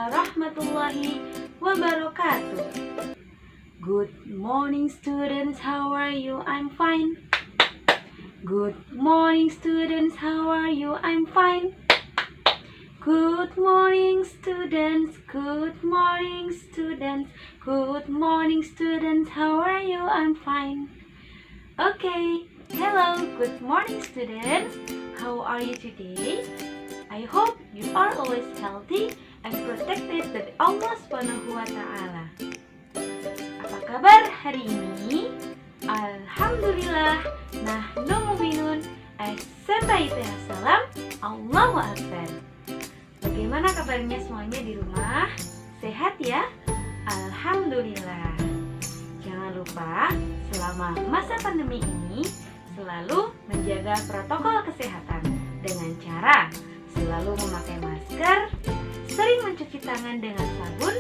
warahmatullahi wabarakatuh. Good morning students, how are you? I'm fine. Good morning students, how are you? I'm fine. Good morning students, good morning students, good morning students, how are you? I'm fine. Okay, hello, good morning students. How are you today? I hope you are always healthy and protected by Allah Subhanahu wa Ta'ala. Apa kabar hari ini? Alhamdulillah, nahnu mu'minun, as-samaitu salam, Allahu Akbar. Bagaimana kabarnya semuanya di rumah? Sehat ya? Alhamdulillah. Jangan lupa, selama masa pandemi ini, selalu menjaga protokol kesehatan dengan cara selalu memakai masker, sering mencuci tangan dengan sabun,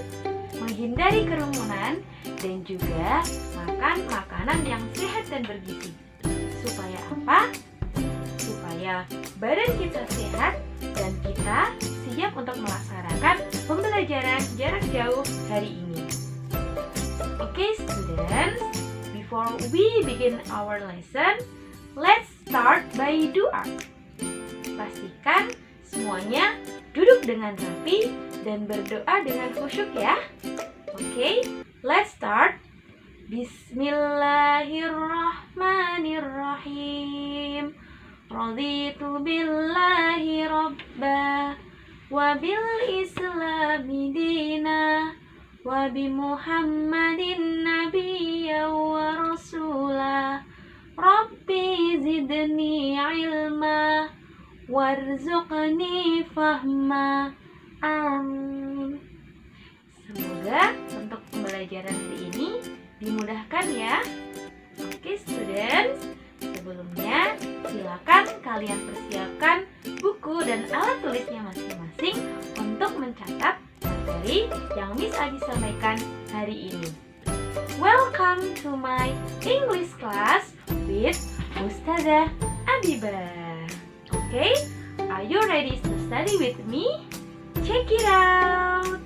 menghindari kerumunan, dan juga makan makanan yang sehat dan bergizi. Supaya apa? Supaya badan kita sehat dan kita siap untuk melaksanakan pembelajaran jarak jauh hari ini. Okay, students, before we begin our lesson, let's start by doa. Pastikan semuanya duduk dengan rapi dan berdoa dengan khusyuk ya. Okay, let's start. Bismillahirrahmanirrahim. Raditu billahi rabba wa bil islami dina wa bi Muhammadin nabiyya wa rasula. Rabbi zidni ilma warzuqni fahma. Amin. Semoga untuk pembelajaran hari ini dimudahkan ya. Oke students, sebelumnya silakan kalian persiapkan buku dan alat tulisnya masing-masing untuk mencatat materi yang Miss Adi sampaikan hari ini. Welcome to my English class with Ustazah Abibah. Okay, are you ready to study with me? Check it out!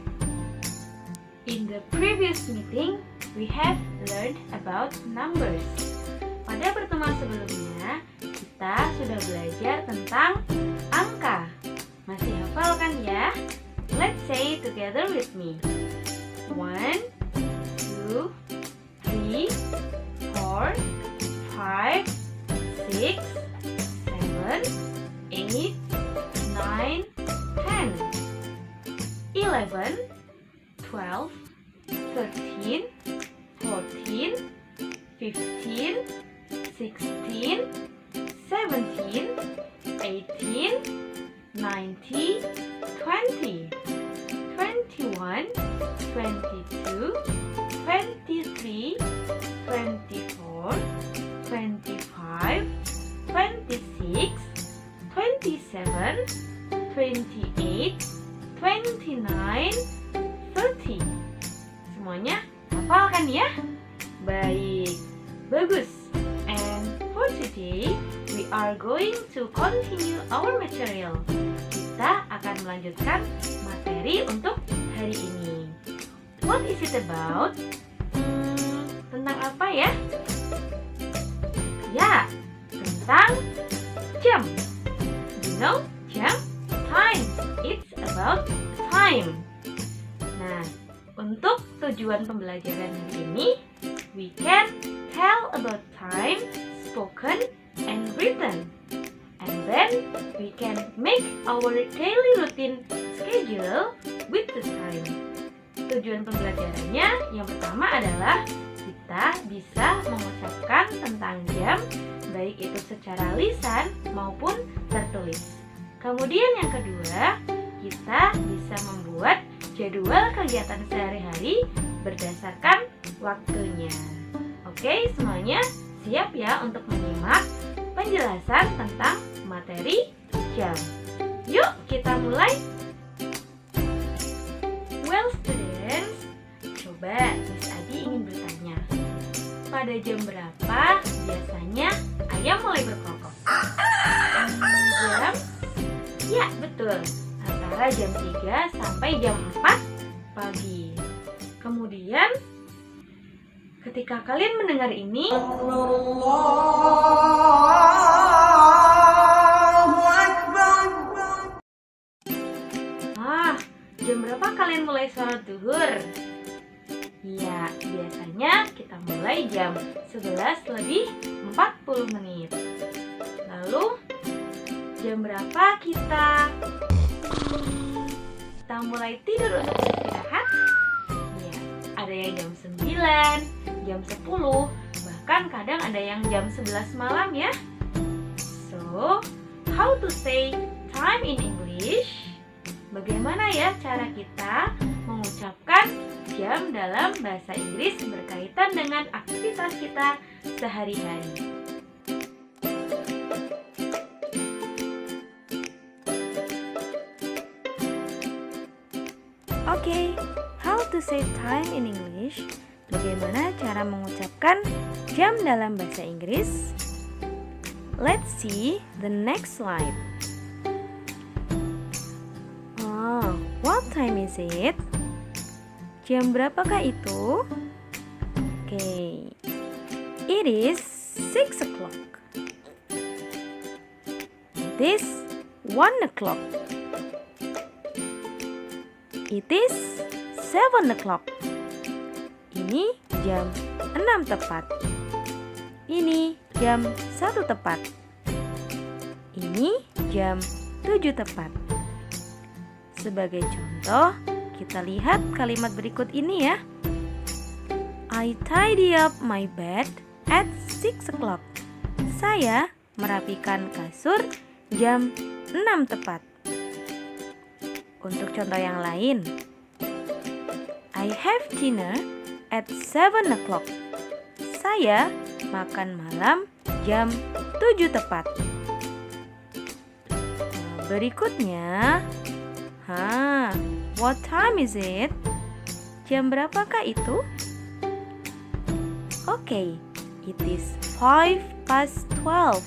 In the previous meeting, we have learned about numbers. Pada pertemuan sebelumnya, kita sudah belajar tentang angka. Masih hafal kan ya? Let's say together with me. 1, 2, 3, 4, 5, 6, 7, 8, 9, 10, 11, 12, 13, 14, 15, 16, 17, 18, 19, 20, 21, 22, 23, 24, 25, 26, 27, 28, 29, 30. Semuanya hafal kan ya? Baik, bagus. And for today, we are going to continue our material. Kita akan melanjutkan materi untuk hari ini. What is it about? Tentang apa ya? Ya, tentang jam. You know, jam, time. It's about time. Nah, untuk tujuan pembelajaran hari ini, we can tell about time spoken and written. And then we can make our daily routine schedule with the time. Tujuan pembelajarannya yang pertama adalah kita bisa mengucapkan tentang jam, baik itu secara lisan maupun tertulis. Kemudian yang kedua, kita bisa membuat jadwal kegiatan sehari-hari berdasarkan waktunya. Oke, semuanya siap ya untuk menyimak penjelasan tentang materi jam. Yuk kita mulai. Well students, coba Miss Adi ingin bertanya, pada jam berapa biasanya ayam mulai berkokok? Jam? Ya betul, antara jam 3 sampai jam 4 pagi. Kemudian ketika kalian mendengar ini, jam berapa kalian mulai sholat zuhur? Ya, biasanya kita mulai jam 11:40. Lalu, jam berapa kita mulai tidur untuk istirahat? Ya, ada yang jam 9, jam 10, bahkan kadang ada yang jam 11 malam ya. So, how to say time in English? Bagaimana ya cara kita mengucapkan jam dalam bahasa Inggris berkaitan dengan aktivitas kita sehari-hari? Oke, how to say time in English? Bagaimana cara mengucapkan jam dalam bahasa Inggris? Let's see the next slide. What time is it? Jam berapakah itu? Okay. It is 6 o'clock. It is 1 o'clock. It is 7 o'clock. Ini jam 6 tepat. Ini jam 1 tepat. Ini jam 7 tepat. Sebagai contoh, kita lihat kalimat berikut ini ya. I tidy up my bed at 6 o'clock. Saya merapikan kasur jam 6 tepat. Untuk contoh yang lain, I have dinner at 7 o'clock. Saya makan malam jam 7 tepat. Berikutnya, what time is it? Jam berapakah itu? Okay, it is 12:05.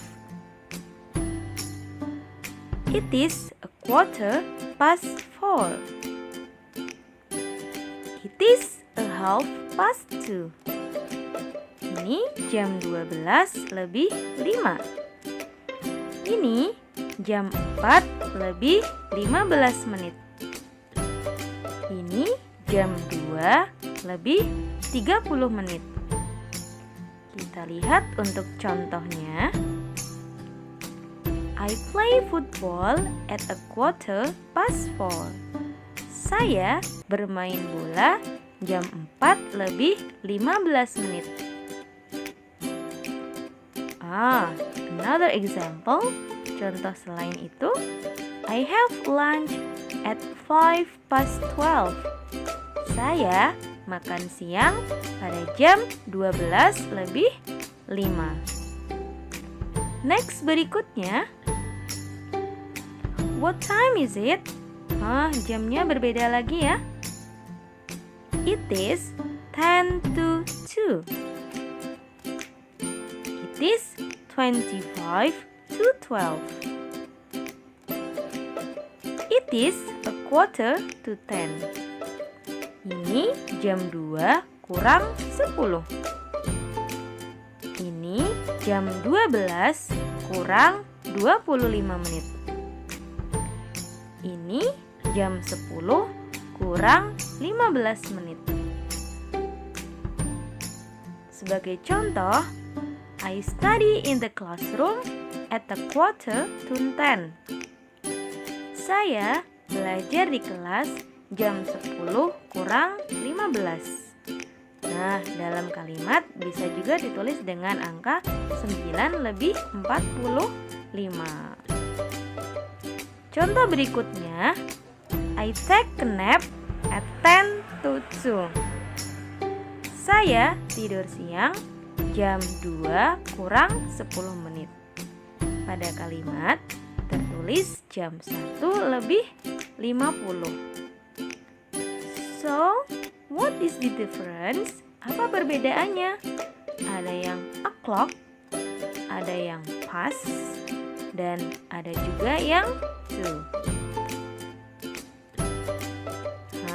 It is 4:15. It is 1/2 past 2. Ini jam 12:05. Ini jam 4:15. Ini jam 2:30. Kita lihat untuk contohnya. I play football at 4:15. Saya bermain bola jam 4:15. Another example. Contoh selain itu, I have lunch at 5:12. Saya makan siang pada jam 12:05. Next berikutnya, what time is it? Jamnya berbeda lagi ya. It is 10:02. It is 25:12. It is 9:45. Ini jam 2:10. Ini jam 12:25. Ini jam 10:15. Sebagai contoh, I study in the classroom at 9:45. Saya belajar di kelas jam 10:15. Nah, dalam kalimat bisa juga ditulis dengan angka 9:45. Contoh berikutnya, I take a nap at 10:02. Saya tidur siang jam 2:10. Pada kalimat tertulis jam 1:50. So, what is the difference? Apa perbedaannya? Ada yang o'clock, ada yang past, dan ada juga yang to.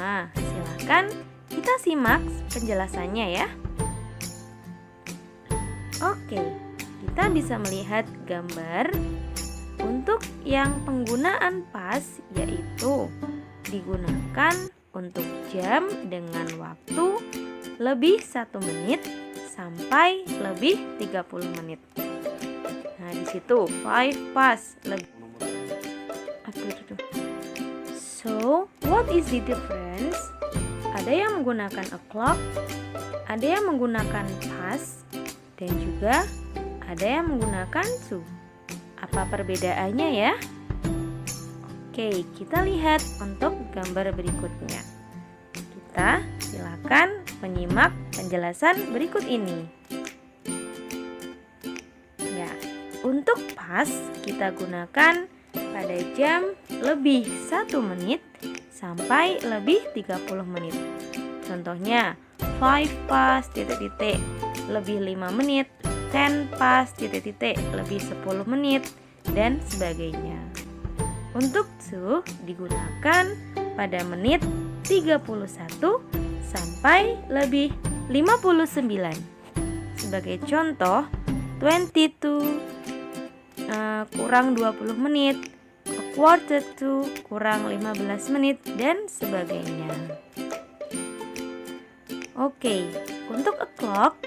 Nah, silakan kita simak penjelasannya ya. Oke, kita bisa melihat gambar untuk yang penggunaan pas, yaitu digunakan untuk jam dengan waktu lebih 1 menit sampai lebih 30 menit. Nah, di situ 5 past lebih. So, what is the difference? Ada yang menggunakan o'clock, ada yang menggunakan past, dan juga ada yang menggunakan to. Apa perbedaannya ya? Oke, kita lihat untuk gambar berikutnya. Kita silakan menyimak penjelasan berikut ini. Ya, untuk pas kita gunakan pada jam lebih 1 menit sampai lebih 30 menit. Contohnya 5 past titik-titik lebih 5 menit, 10 past titik-titik lebih 10 menit, dan sebagainya. Untuk to digunakan pada menit 31 sampai lebih 59. Sebagai contoh, 22 kurang 20 menit, a quarter to kurang 15 menit, dan sebagainya. Oke, untuk o'clock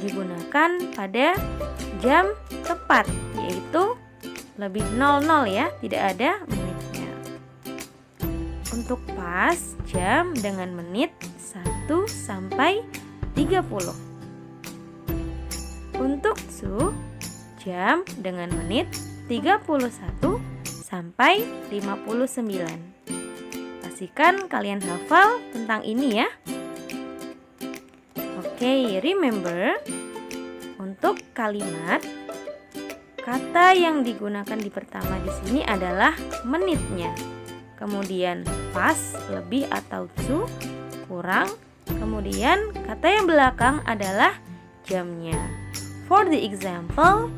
digunakan pada jam tepat, yaitu lebih 00 ya, tidak ada menitnya. Untuk pas, jam dengan menit 1 sampai 30. Untuk to, jam dengan menit 31 sampai 59. Pastikan kalian hafal tentang ini ya. Oke, remember, untuk kalimat, kata yang digunakan di pertama di sini adalah menitnya. Kemudian pas lebih atau to kurang. Kemudian kata yang belakang adalah jamnya. For the example,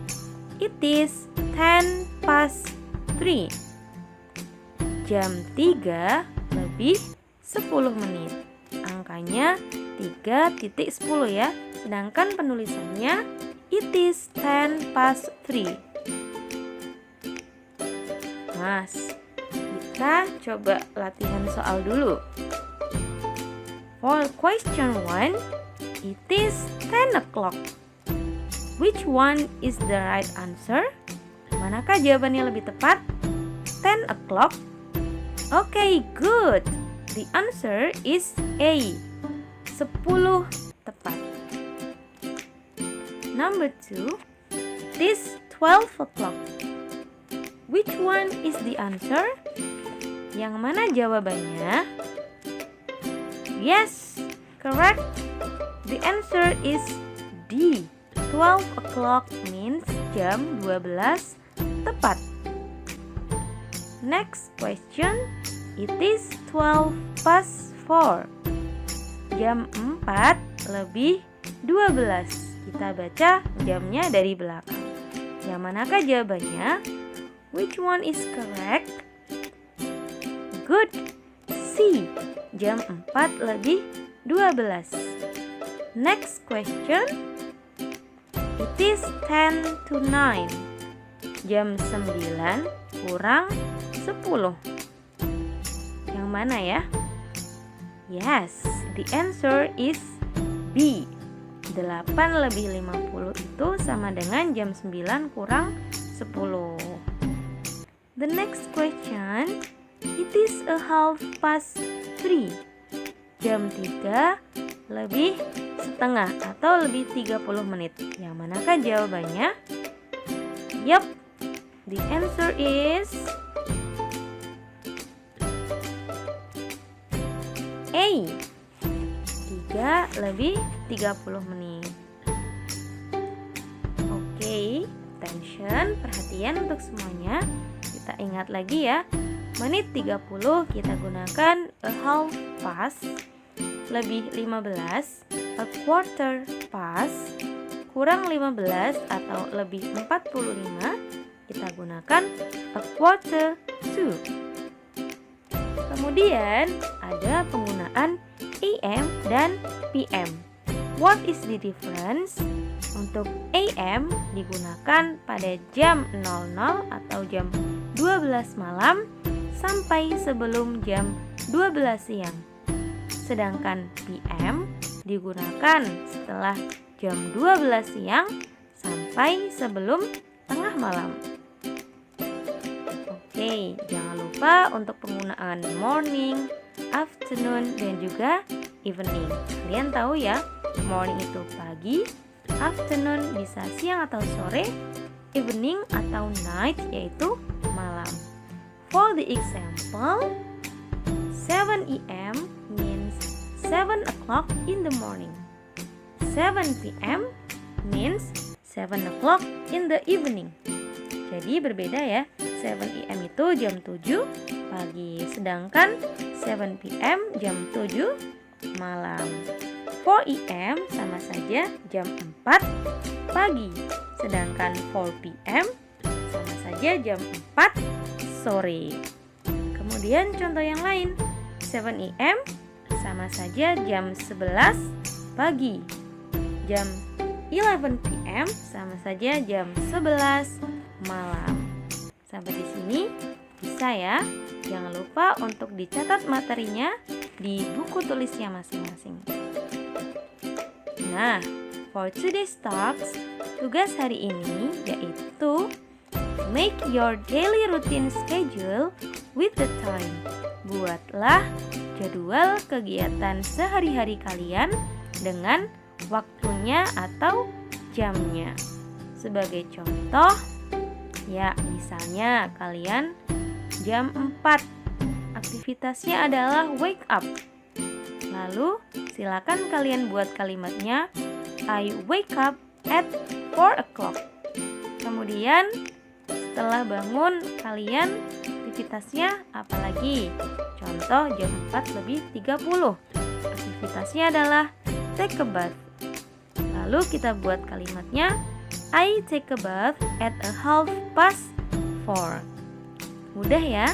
it is 10 past 3. Jam 3 lebih 10 menit. Angkanya 3.10 ya. Sedangkan penulisannya it is 10 past 3. Mas, kita coba latihan soal dulu. For question 1, it is 10 o'clock. Which one is the right answer? Manakah jawabannya lebih tepat? 10 o'clock. Okay, good. The answer is A. 10 tepat. Number 2, it is 12 o'clock. Which one is the answer? Yang mana jawabannya? Yes, correct. The answer is D. 12 o'clock means jam 12 tepat. Next question, it is 12 past 4. Jam 4 lebih 12. Kita baca jamnya dari belakang. Yang manakah jawabannya? Which one is correct? Good. C. Jam 4 lebih 12. Next question. It is 10 to 9. Jam 9 kurang 10. Yang mana ya? Yes, the answer is B. 8 lebih 50 itu sama dengan jam 9 kurang 10. The next question, it is a half past 3. Jam 3 lebih setengah atau lebih 30 menit. Yang manakah jawabannya? Yup, the answer is A. 3 lebih 30 menit. Oke, attention, perhatian untuk semuanya. Kita ingat lagi ya, menit 30 kita gunakan a half past, lebih 15, a quarter past, kurang 15 atau lebih 45, kita gunakan a quarter to. Kemudian ada penggunaan AM dan PM. What is the difference? Untuk AM digunakan pada jam 00 atau jam 12 malam sampai sebelum jam 12 siang. Sedangkan PM digunakan setelah jam 12 siang sampai sebelum tengah malam. Oke, jangan lupa untuk penggunaan morning, afternoon, dan juga evening. Kalian tahu ya, morning itu pagi, afternoon bisa siang atau sore, evening atau night yaitu malam. For the example, 7 AM means 7 o'clock in the morning. 7 PM means 7 o'clock in the evening. Jadi berbeda ya, 7 AM itu jam 7 pagi, sedangkan 7 PM jam 7 malam. 4 AM sama saja jam 4 pagi, sedangkan 4 PM sama saja jam 4 sore. Kemudian contoh yang lain, 7 AM sama saja jam 11 pagi, jam 11 PM sama saja jam 11 malam. Sampai di sini bisa ya. Jangan lupa untuk dicatat materinya di buku tulisnya masing-masing. Nah, for today's talks, tugas hari ini yaitu make your daily routine schedule with the time. Buatlah jadwal kegiatan sehari-hari kalian dengan waktunya atau jamnya. Sebagai contoh, ya misalnya kalian jam 4, aktivitasnya adalah wake up. Lalu silakan kalian buat kalimatnya I wake up at 4 o'clock. Kemudian setelah bangun kalian aktivitasnya apalagi? Contoh jam 4:30. Aktivitasnya adalah take a bath. Lalu kita buat kalimatnya I take a bath at 4:30. Mudah ya?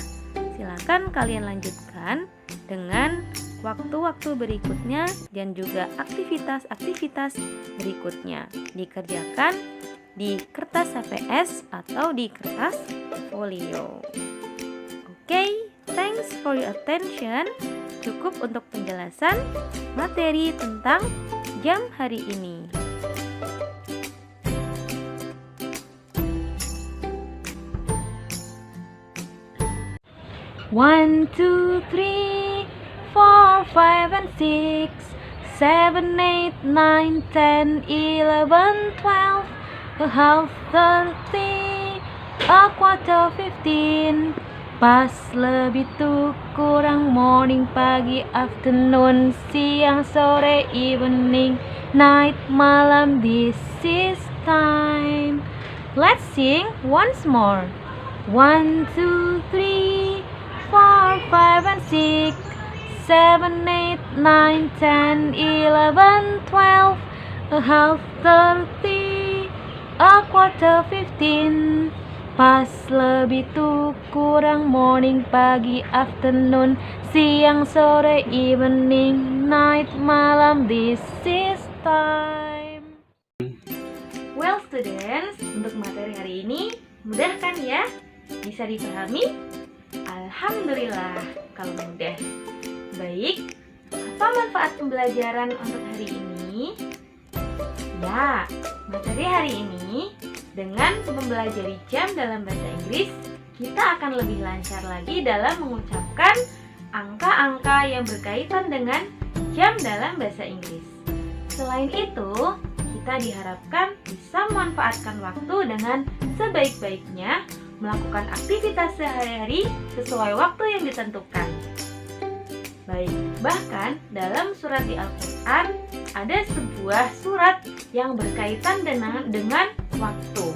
Silakan kalian lanjutkan dengan waktu-waktu berikutnya dan juga aktivitas-aktivitas berikutnya. Dikerjakan di kertas HPS atau di kertas folio. Oke, thanks for your attention. Cukup untuk penjelasan materi tentang jam hari ini. 1, 2, 3, 4, 5 and 6, 7, 8, 9, 10, 11, 12, a half 30, a quarter 15. Pas, lebih, tuh, kurang, morning, pagi, afternoon, siang, sore, evening, night, malam. This is time. Let's sing once more. 1, 2, 3, 4, 5 and 6, 7, 8, 9, 10, 11, 12, a half 30, a quarter 15. Pas, lebih, tuh, kurang, morning, pagi, afternoon, siang, sore, evening, night, malam. This is time. Well students, untuk materi hari ini mudah kan ya? Bisa dipahami? Alhamdulillah kalau mudah. Baik, apa manfaat pembelajaran untuk hari ini? Ya, materi hari ini dengan mempelajari jam dalam bahasa Inggris, kita akan lebih lancar lagi dalam mengucapkan angka-angka yang berkaitan dengan jam dalam bahasa Inggris. Selain itu, kita diharapkan bisa memanfaatkan waktu dengan sebaik-baiknya, melakukan aktivitas sehari-hari sesuai waktu yang ditentukan. Baik, bahkan dalam surat di Al-Quran ada sebuah surat yang berkaitan dengan waktu.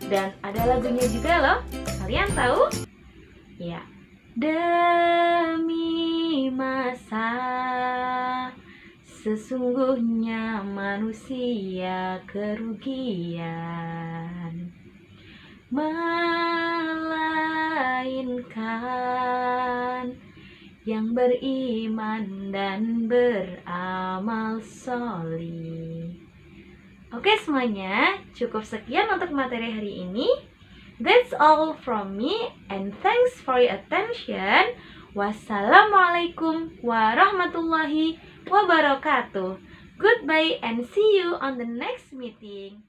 Dan ada lagunya juga loh. Kalian tahu? Ya. Demi masa, sesungguhnya manusia kerugian, melainkan yang beriman dan beramal solih. Oke semuanya, cukup sekian untuk materi hari ini. That's all from me and thanks for your attention. Wassalamualaikum warahmatullahi wabarakatuh. Goodbye and see you on the next meeting.